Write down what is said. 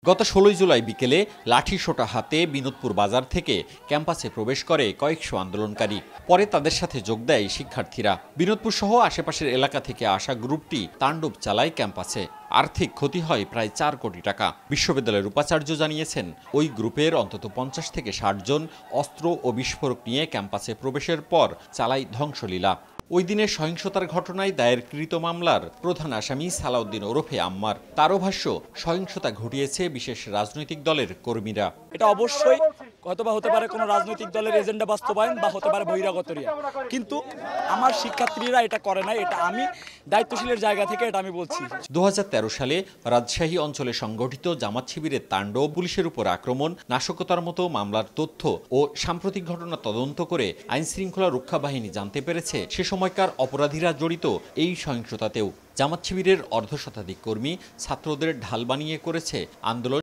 গত ১৬ জুলাই বিকেলে লাঠিসোঁটা হাতে বিনোদপুর বাজার থেকে ক্যাম্পাসে প্রবেশ করে কয়েকশো আন্দোলনকারী। পরে তাদের সাথে যোগ দেয় শিক্ষার্থীরা। বিনোদপুর সহ আশেপাশের এলাকা থেকে আসা গ্রুপটি তাণ্ডব চালায় ক্যাম্পাসে। আর্থিক ক্ষতি হয় প্রায় ৪ কোটি টাকা। বিশ্ববিদ্যালয়ের উপাচার্য জানিয়েছেন, ওই গ্রুপের অন্তত ৫০ থেকে ৬০ জন অস্ত্র ও বিস্ফোরক নিয়ে ক্যাম্পাসে প্রবেশের পর চালায় ধ্বংসলীলা। ওই দিনের সহিংসতার ঘটনায় দায়েরকৃত মামলার প্রধান আসামি সালাউদ্দিন ওরফে আম্মার। তারও ভাষ্য, সহিংসতা ঘটিয়েছে বিশেষ রাজনৈতিক দলের কর্মীরা। এটা অবশ্যই হয়তোবা হতে পারে কোনো রাজনৈতিক দলের এজেন্ডা বাস্তবায়ন বা হতে পারে বহিরাগতরিয়া, কিন্তু আমার শিক্ষার্থীরা এটা করে নাই। এটা আমি দায়িত্বশীলের জায়গা থেকে এটা আমি বলছি। ২০১৩ সালে রাজশাহী অঞ্চলে সংগঠিত জামাত শিবিরের তাণ্ডব, পুলিশের উপর আক্রমণ, নাশকতার মতো মামলার তথ্য ও সাম্প্রতিক ঘটনা তদন্ত করে আইনশৃঙ্খলা রক্ষা বাহিনী জানতে পেরেছে সে সময়কার অপরাধীরা জড়িত এই সহিংসতাতেও। জামাত শিবিরের অর্ধশতাধিক কর্মী ছাত্রদের ঢাল বানিয়ে করেছে আন্দোলন।